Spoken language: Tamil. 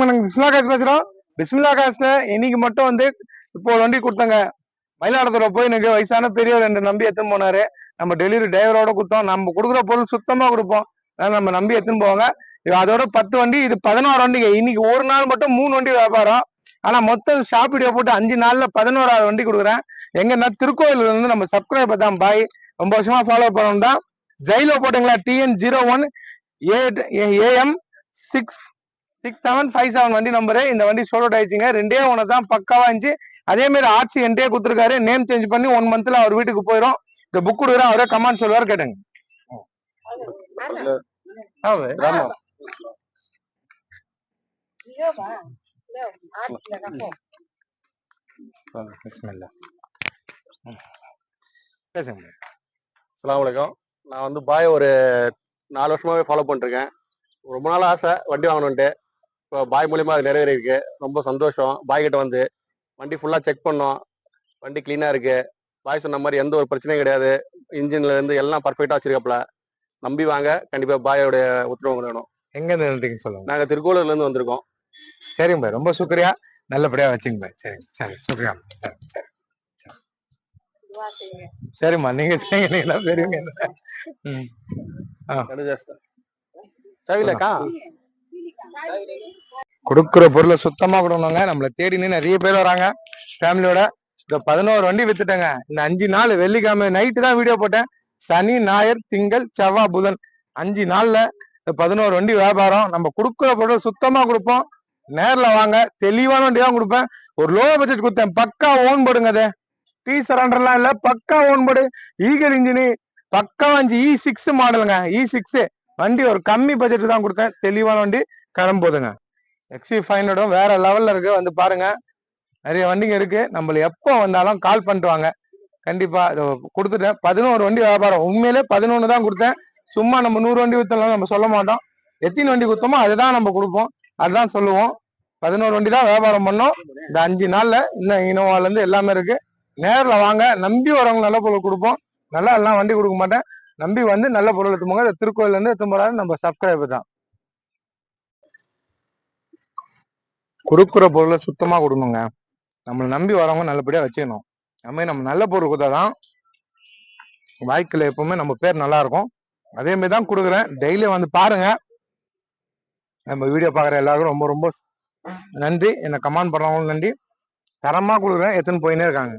வணக்கம் பிஸ்மிலா காசு பேசுறோம். பிஸ்மிலா காசுல இன்னைக்கு மட்டும் வந்து இப்போ ஒரு வண்டி கொடுத்தாங்க. மயிலாடுதுறை போய் எனக்கு வயசான பெரியவர் ரெண்டு நம்பி எடுத்துன்னு போனாரு. நம்ம டெலிவரி டிரைவரோட கொடுத்தோம். நம்ம கொடுக்குற பொருள் சுத்தமா கொடுப்போம். நம்ம நம்பி எடுத்துன்னு போவாங்க. அதோட 10 வண்டி, இது 16 வண்டிங்க. இன்னைக்கு ஒரு நாள் மட்டும் 3 வண்டி வியாபாரம். ஆனா மொத்தம் ஷாப் வீடியோ போட்டு 5 நாள்ல 11வது வண்டி கொடுக்குறேன். எங்கன்னா திருக்கோயில இருந்து நம்ம சப்ஸ்கிரைபர் தான் பாய், ரொம்ப வருஷமா ஃபாலோ பண்ணணும் தான். ஜெயிலோ போட்டுங்களா TN01 AM 6757 வண்டி நம்பரு. இந்த வண்டி சோலோட் ஆயிடுச்சுங்க. 2 ஒன்று தான் பக்காவா இருந்துச்சு. அதே மாதிரி ஆர்சி என்கிட்டயே கொடுத்துருக்காரு. நேம் சேஞ்ச் பண்ணி 1 மந்த்ல அவர் வீட்டுக்கு போயிடும். இந்த புக் கொடுக்குறேன், அவரே கமெண்ட் சொல்லுவார், கேட்டுங்க. அஸ்ஸலாமு அலைக்கும். நான் வந்து பாய் ஒரு 4 வருஷமாவே ஃபாலோ பண்ணிருக்கேன். ரொம்ப நாள் ஆசை வண்டி வாங்கணுன்ட்டு. இப்போ பாய் மூலியமா அது நிறைவேறிருக்கு. ரொம்ப சந்தோஷம். பாய் கிட்ட வந்து வண்டி ஃபுல்லா செக் பண்ணோம். வண்டி கிளீனா இருக்கு. பாய் சொன்ன மாதிரி எந்த ஒரு பிரச்சனையும் கிடையாது. இன்ஜின்ல இருந்து எல்லாம் பர்ஃபெக்டா வச்சிருக்கப்பல. நம்பி வாங்க. கண்டிப்பா பாயோட உத்தரவு வேணும். எங்க இருந்து சொல்லுங்க. நாங்க திருக்கோளூர்ல இருந்து வந்திருக்கோம். சரிங்க பாய், ரொம்ப சுக்ரியா. நல்லபடியா வச்சுங்க பாய். சரி சரி, சுக்ரியா. சரி சரிம்மா, நீங்க செய்யுங்க, பெரியவங்க. கொடுக்குற பொருளை சுத்தமா கொடுக்கணுங்க. நம்மளை தேடினு நிறைய பேர் வராங்க ஃபேமிலியோட. இந்த 11 வண்டி வித்துட்டேங்க. இந்த 5 நாள் வெள்ளிக்கிழமை நைட்டு தான் வீடியோ போட்டேன். சனி, ஞாயிறு, திங்கள், செவ்வாய், புதன் 5 நாள்ல 11 வண்டி வியாபாரம். நம்ம கொடுக்குற பொருளை சுத்தமா கொடுப்போம். நேர்ல வாங்க, தெளிவான வண்டி தான் கொடுப்பேன். ஒரு லோ பட்ஜெட் கொடுத்தேன், பக்கா ஓன் போடுங்க. அது டீ சரண்டர்லாம் இல்ல, பக்கா ஓன் போர்டு. ஈகல் இன்ஜினு பக்கா 5 E6 மாடலுங்க. E6 வண்டி ஒரு கம்மி பட்ஜெட் தான் கொடுத்தேன். தெளிவான வண்டி கிளம்போதுங்க. XV500 வேற லெவல்ல இருக்கு, வந்து பாருங்க. நிறைய வண்டிங்க இருக்கு. நம்மள எப்போ வந்தாலும் கால் பண்ணிட்டு வாங்க. கண்டிப்பா கொடுத்துட்டேன். 11 வண்டி வியாபாரம். உண்மையிலே 11 தான் கொடுத்தேன். சும்மா நம்ம 100 வண்டி வித்தலாம் நம்ம சொல்ல மாட்டோம். எத்தனை வண்டி கொடுத்தோமோ அதுதான் நம்ம கொடுப்போம், அதுதான் சொல்லுவோம். 11 வண்டி தான் வியாபாரம் பண்ணோம் இந்த 5 நாள்ல. இன்னும் இனோவால இருந்து எல்லாமே இருக்கு. நேர்ல வாங்க. நம்பி வரவங்க நல்ல பொருள் கொடுப்போம். நல்லா எல்லாம் வண்டி கொடுக்க மாட்டேன். நம்பி வந்து நல்ல பொருள் எடுத்து போங்க. திருக்கோயில இருந்து எடுத்து போறாரு நம்ம சப்ஸ்கிரைபர் தான். கொடுக்குற பொருளை சுத்தமா கொடுக்கணுங்க. நம்மளை நம்பி வரவங்க நல்லபடியா வச்சுக்கணும். நம்ம நல்ல பொருள் கொடுத்தாதான் வாழ்க்கையில எப்பவுமே நம்ம பேர் நல்லா இருக்கும். அதே மாதிரி தான் கொடுக்குறேன். டெய்லி வந்து பாருங்க. நம்ம வீடியோ பாக்குற எல்லாருக்கும் ரொம்ப ரொம்ப நன்றி. என்ன கமெண்ட் பண்றவங்களும் நன்றி. தரமா கொடுக்குறேன், எத்தனை போயினே இருக்காங்க.